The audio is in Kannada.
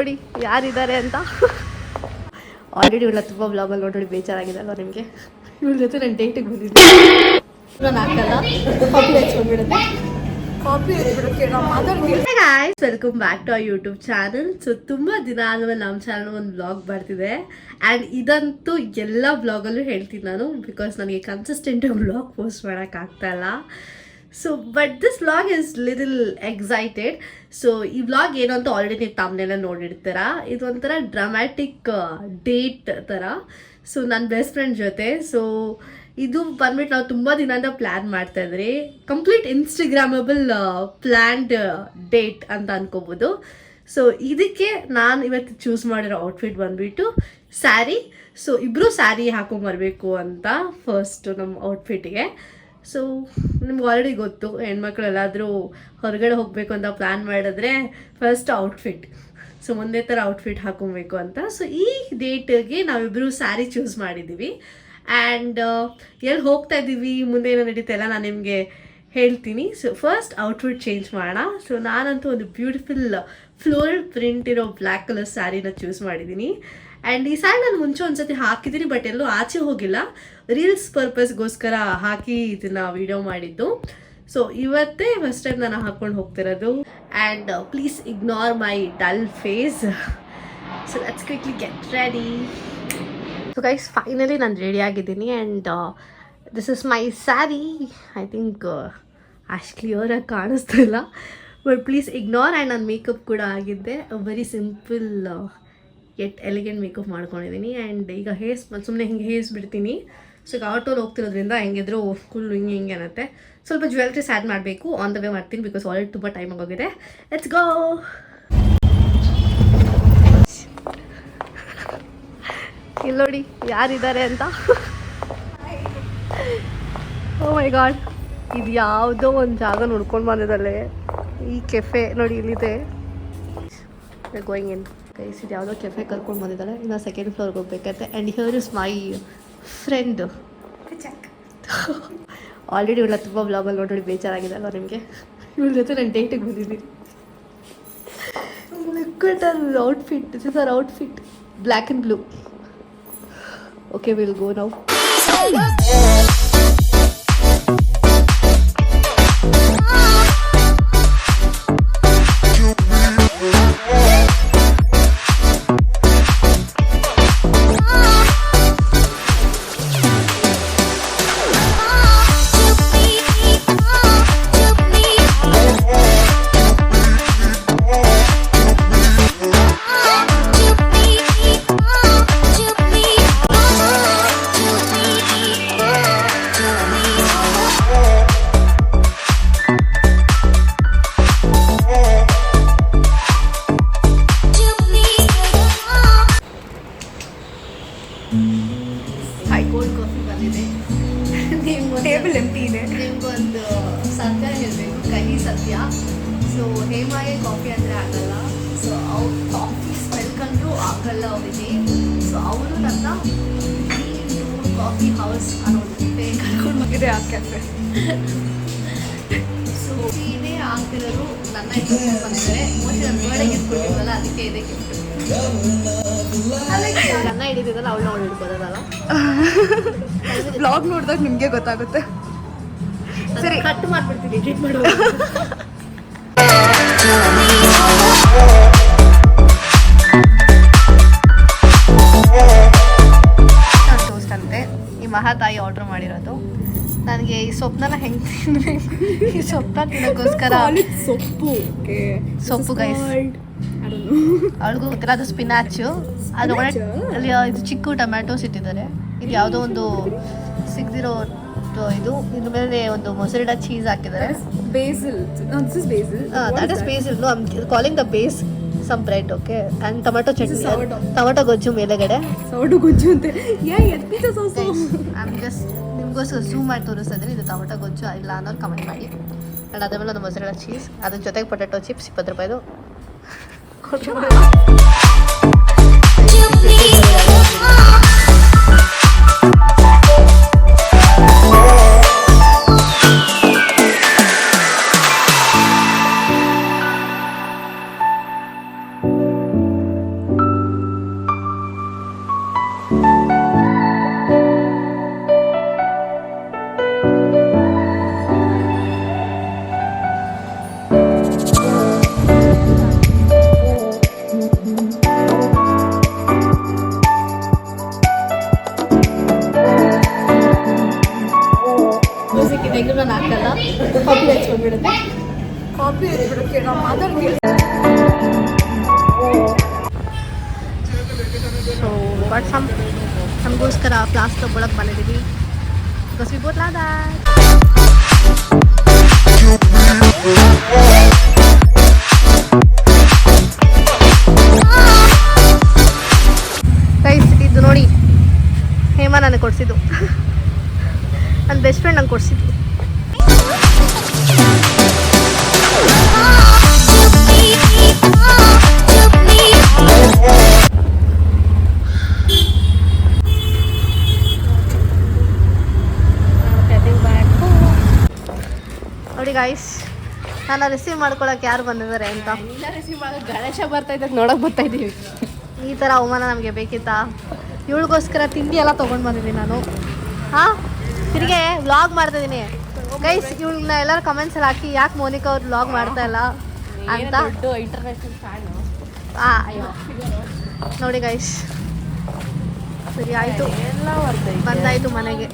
ನೋಡಿ ಯಾರಿದ್ದಾರೆ ಅಂತ. ಆಲ್ರೆಡಿ ಇವಳ ತುಂಬ ಬ್ಲಾಗಲ್ಲಿ ನೋಡಿ ಬೇಜಾರಾಗಿದೆ ಅಲ್ವಾ ನಿಮಗೆ? ಇವಳ ಜೊತೆ ನಾನು ಡೇಟಿಗೆ ಬಂದಿದ್ದೆ. ನಾನು ಹಾಕಲ್ಲ, ಕಾಪಿ ಹಚ್ಕೊಂಡ್ಬಿಡುತ್ತೆ. Guys, welcome back to our YouTube channel. So ತುಂಬ ದಿನ ಆದಮೇಲೆ ನಮ್ಮ ಚಾನಲ್ ಒಂದು ಬ್ಲಾಗ್ ಬರ್ತಿದೆ. ಆ್ಯಂಡ್ ಇದಂತೂ ಎಲ್ಲ ಬ್ಲಾಗಲ್ಲೂ ಹೇಳ್ತೀನಿ ನಾನು, ಬಿಕಾಸ್ ನನಗೆ ಕನ್ಸಿಸ್ಟೆಂಟಾಗಿ ಬ್ಲಾಗ್ ಪೋಸ್ಟ್ ಮಾಡೋಕ್ಕಾಗ್ತಾಯಿಲ್ಲ. So but this vlog is little excited. So ಈ ವ್ಲಾಗ್ ಏನು ಅಂತ ಆಲ್ರೆಡಿ ನೀವು ತಮ್ಮನೆಲ್ಲ ನೋಡಿರ್ತೀರ. ಇದು ಒಂಥರ ಡ್ರಾಮ್ಯಾಟಿಕ್ ಡೇಟ್ ಥರ. ಸೊ ನನ್ನ ಬೆಸ್ಟ್ ಫ್ರೆಂಡ್ ಜೊತೆ. ಸೊ ಇದು ಬಂದ್ಬಿಟ್ಟು ನಾವು ತುಂಬ ದಿನದಿಂದ ಪ್ಲ್ಯಾನ್ ಮಾಡ್ತಾ ಇದ್ರಿ. ಕಂಪ್ಲೀಟ್ ಇನ್ಸ್ಟಾಗ್ರಾಮಬಲ್ ಪ್ಲ್ಯಾನ್ಡ್ ಡೇಟ್ ಅಂತ ಅನ್ಕೋಬೋದು. ಸೊ ಇದಕ್ಕೆ ನಾನು ಇವತ್ತು ಚೂಸ್ ಮಾಡಿರೋ ಔಟ್ಫಿಟ್ ಬಂದುಬಿಟ್ಟು ಸ್ಯಾರಿ. ಸೊ ಇಬ್ಬರು ಸ್ಯಾರಿ ಹಾಕೊಂಬರ್ಬೇಕು ಅಂತ ಫಸ್ಟ್ ನಮ್ಮ ಔಟ್ಫಿಟ್ಗೆ. ಸೊ ನಿಮ್ಗೆ ಆಲ್ರೆಡಿ ಗೊತ್ತು, ಹೆಣ್ಮಕ್ಳು ಎಲ್ಲಾದರೂ ಹೊರಗಡೆ ಹೋಗಬೇಕು ಅಂತ ಪ್ಲ್ಯಾನ್ ಮಾಡಿದ್ರೆ ಫಸ್ಟ್ ಔಟ್ಫಿಟ್. ಸೊ ಒಂದೇ ಥರ ಔಟ್ಫಿಟ್ ಹಾಕೊಬೇಕು ಅಂತ. ಸೊ ಈ ಡೇಟಿಗೆ ನಾವಿಬ್ಬರು ಸ್ಯಾರಿ ಚೂಸ್ ಮಾಡಿದ್ದೀವಿ. ಆ್ಯಂಡ್ ಎಲ್ಲಿ ಹೋಗ್ತಾ ಇದ್ದೀವಿ, ಮುಂದೆ ಏನೋ ನಡೀತಾ ಇಲ್ಲ, ನಾನು ನಿಮಗೆ ಹೇಳ್ತೀನಿ. ಸೊ ಫಸ್ಟ್ ಔಟ್ಫಿಟ್ ಚೇಂಜ್ ಮಾಡೋಣ. ಸೊ ನಾನಂತೂ ಒಂದು ಬ್ಯೂಟಿಫುಲ್ ಫ್ಲೋರಲ್ ಪ್ರಿಂಟ್ ಇರೋ ಬ್ಲ್ಯಾಕ್ ಕಲರ್ ಸ್ಯಾರಿನ ಚೂಸ್ ಮಾಡಿದ್ದೀನಿ. ಆ್ಯಂಡ್ ಈ ಸ್ಯಾರಿ ನಾನು ಮುಂಚೆ ಒಂದ್ಸತಿ ಹಾಕಿದ್ದೀನಿ, ಬಟ್ ಎಲ್ಲೂ ಆಚೆ ಹೋಗಿಲ್ಲ. ರೀಲ್ಸ್ ಪರ್ಪಸ್ಗೋಸ್ಕರ ಹಾಕಿ ಇದನ್ನು ವಿಡಿಯೋ ಮಾಡಿದ್ದು. ಸೊ ಇವತ್ತೇ ಫಸ್ಟ್ ಟೈಮ್ ನಾನು ಹಾಕ್ಕೊಂಡು ಹೋಗ್ತಿರೋದು. And please ignore my dull face. So let's quickly get ready. So guys, finally ನಾನು ರೆಡಿ ಆಗಿದ್ದೀನಿ. And this is my sari. I think ಅಷ್ಟು ಕ್ಲಿಯರಾಗಿ ಕಾಣಿಸ್ತಿಲ್ಲ, ಬಟ್ ಪ್ಲೀಸ್ ಇಗ್ನೋರ್. ಆ್ಯಂಡ್ ನಾನು ಮೇಕಪ್ ಕೂಡ ಆಗಿದ್ದೆ. Very simple at elegant makeup ಮಾಡ್ಕೊಂಡಿದ್ದೀನಿ. ಆ್ಯಂಡ್ ಈಗ ಹೇರ್ಸ್ ಸುಮ್ಮನೆ ಹಿಂಗೆ ಹೇರ್ಸ್ ಬಿಡ್ತೀನಿ. ಸೊ ಈಗ ಆಟೋಲ್ಲಿ ಹೋಗ್ತಿರೋದ್ರಿಂದ ಹೆಂಗಿದ್ರು ಫುಲ್ ಹಿಂಗೆ ಅನ್ನತ್ತೆ. ಸ್ವಲ್ಪ ಜ್ಯುವೆಲ್ರೀಸ್ ಆ್ಯಡ್ ಮಾಡಬೇಕು, ಆನ್ ದ ವೇ ಮಾಡ್ತೀನಿ, ಬಿಕಾಸ್ ಆಲ್ರೆಡಿ ತುಂಬ ಟೈಮ್ ಆಗೋಗಿದೆ. Let's go. ಇಲ್ಲಿ ನೋಡಿ ಯಾರಿದ್ದಾರೆ ಅಂತ. ಓ ಮೈ ಗಾಡ್, ಇದು ಯಾವುದೋ ಒಂದು ಜಾಗ ನೋಡ್ಕೊಂಡು ಬಂದಿದ್ದಲ್ಲೇ. ಈ ಕೆಫೆ ನೋಡಿ ಇಲ್ಲಿದೆ. ಗೋಯಿಂಗ್ ಇನ್ ಗೈಸ್, ಇದು ಯಾವುದೋ ಕೆಫೆ ಕರ್ಕೊಂಡು ಬಂದಿದ್ದಾಳೆ. ಇನ್ನು ಸೆಕೆಂಡ್ ಫ್ಲೋರ್ಗೆ ಹೋಗ್ಬೇಕಂತೆ. And here is my friend. Already ಇವಳ ತುಂಬ ಬ್ಲಾಗಲ್ಲಿ ನೋಡಿ ಬೇಜಾರಾಗಿದೆ ಅಲ್ವಾ ನಿಮಗೆ? ಇವಳ ಜೊತೆ ನಾನು ಡೇಟಿಗೆ ಬಂದಿದ್ದೀನಿ. Outfit, this is our outfit, black and blue. Okay, will go now. Cold coffee ಬಂದಿದೆ. ಟೇಬಲ್ ಎಂಟಿ ಇದೆ. ನಿಮ್ಗೊಂದು ಸತ್ಯ ಹೇಳಬೇಕು, ಕಹಿ ಸತ್ಯ. ಸೊ ಹೇಮಾಗೆ ಕಾಫಿ ಅಂದರೆ ಆಗಲ್ಲ. ಸೊ ಅವ್ರು ಕಾಫಿ ಸ್ಮೆಲ್ ಕಂಡ್ರೂ ಆಗಲ್ಲ ಅವರಿಗೆ. ಸೊ ಅವರು ನನ್ನ ಕಾಫಿ ಹೌಸ್ ಅನ್ನೋ ಕೆಫೆ ಕರ್ಕೊಂಡು ಹೋಗಿದೆ. ಆ ಕೆಫೆ ಸೊ ಇದೇ ಆಗ್ತಿರೋರು ನನ್ನ ಇಟ್ಕೊಂಡು ಬಂದಿದ್ದಾರೆ. ಮೋಸ್ಟ್ಲಿ ನನ್ನ ಬರ್ಡೆಗೆ ಇಟ್ಕೊಂಡಿದ್ವಲ್ಲ, ಅದಕ್ಕೆ ಇದೆ ಗಿಫ್ಟ್. ನನ್ನ ಹಿಡಿದಿದ್ದಲ್ಲ, ಅವಳು ಹಿಡ್ಕೋದಲ್ಲ. ಬ್ಲಾಗ್ ನೋಡಿದಾಗ ನಿಮಗೆ ಗೊತ್ತಾಗುತ್ತೆ. ಸರಿ, ಕಟ್ ಮಾಡ್ಬಿಡ್ತೀನಿ, ಎಡಿಟ್ ಮಾಡೋದು. ಟೋಸ್ಟ್ ಅಂತೆ ಈ ಮಹಾತಾಯಿ ಆರ್ಡರ್ ಮಾಡಿರೋದು. ನನಗೆ ಈ ಸೊಪ್ಪನ್ನ ಹೆಂಗೆ ತಿನ್ಬೇಕು, ಈ ಸೊಪ್ಪನ್ನ ತಿನ್ನೋಕ್ಕೋಸ್ಕರ ಸೊಪ್ಪು ಗೈಸ್ ಅವಳಿಗೂ ಗೊತ್ತಿಲ್ಲ. ಅದು ಸ್ಪಿನಾಚು, ಅದರೊಳಗೆ ಅಲ್ಲಿ ಇದು ಚಿಕ್ಕ ಟೊಮ್ಯಾಟೋಸ್ ಇಟ್ಟಿದ್ದಾರೆ. ಇದು ಯಾವುದೋ ಒಂದು ಸಿಗದಿರೋ ಇದು, ಇದ್ರ ಮೇಲೆ ಒಂದು ಮೊಸರಿಡ ಚೀಸ್ ಹಾಕಿದ್ದಾರೆ. That is basil. No, I am calling the base some bread. Okay, and tomato chutney, tomato ಗೊಜ್ಜು ಮೇಲೆಗಡೆ. ಗೊಜ್ಜು ಅಂತ ಜಸ್ಟ್ ನಿಮಗೋಸ್ಕರ ಝೂಮ್ ಮಾಡಿ ತೋರಿಸ್ತಾ ಇದ್ದೀನಿ. ಇದು ಟೊಮ್ಯಾಟೊ ಗೊಜ್ಜು ಇಲ್ಲ ಅನ್ನೋರು ಕಮೆಂಟ್ ಮಾಡಿ. ಆ್ಯಂಡ್ ಅದ್ರ ಮೇಲೆ ಒಂದು ಮೊಸರಿಡ ಚೀಸ್, ಅದ್ರ ಜೊತೆಗೆ ಪೊಟ್ಯಾಟೊ ಚಿಪ್ಸ್ 20 ರೂಪಾಯಿದು. ಸೊ ಬಟ್ ನಮಗೋಸ್ಕರ ಕ್ಲಾಸ್ ತೊಗೊಳಕ್ಕೆ ಬಂದಿದ್ದೀವಿ because we both love that. Guys ಇದು ನೋಡಿ ಹೇಮಾ ನನಗೆ ಕೊಡಿಸಿದ್ದು. ನನ್ನ ಬೆಸ್ಟ್ ಫ್ರೆಂಡ್ ನಂಗೆ ಕೊಡಿಸಿದ್ದು. ನೋಡಿ ಗಾಯ್ಸ್ ನಾನು ರಿಸೀವ್ ಮಾಡ್ಕೊಳಕ್ಕೆ ಯಾರು ಬಂದಿದ್ದಾರೆ ಅಂತ. ರಿಸೀವ್ ಮಾಡೋಕೆ ಗಣೇಶ ಬರ್ತಾ ಇದ್ದಾಗ ನೋಡಕ್ ಬರ್ತಾ ಇದೀವಿ. ಈ ಥರ ಅವಮಾನ ನಮಗೆ ಬೇಕಿತ್ತಾ? ಇವಳಿಗೋಸ್ಕರ ತಿಂಡಿ ಎಲ್ಲ ತೊಗೊಂಡು ಬಂದಿದ್ದೀನಿ ನಾನು. ಹಾಂ ತಿರುಗಿ ವ್ಲಾಗ್ ಮಾಡ್ತಾಯಿದ್ದೀನಿ ಗೈಸ್. ಇವಳನ್ನ ಎಲ್ಲರೂ ಕಮೆಂಟ್ಸಲ್ಲಿ ಹಾಕಿ ಯಾಕೆ ಮೋನಿಕಾ ಅವ್ರು ವ್ಲಾಗ್ ಮಾಡ್ತಾ ಇಲ್ಲ ಅಂತ. International fan. ಅಯ್ಯೋ ನೋಡಿ ಗೈಸ್, ಸರಿ ಆಯಿತು, ಎಲ್ಲ ಬರ್ತೈತೆ. ಬಂದಾಯಿತು ಮನೆಗೆ.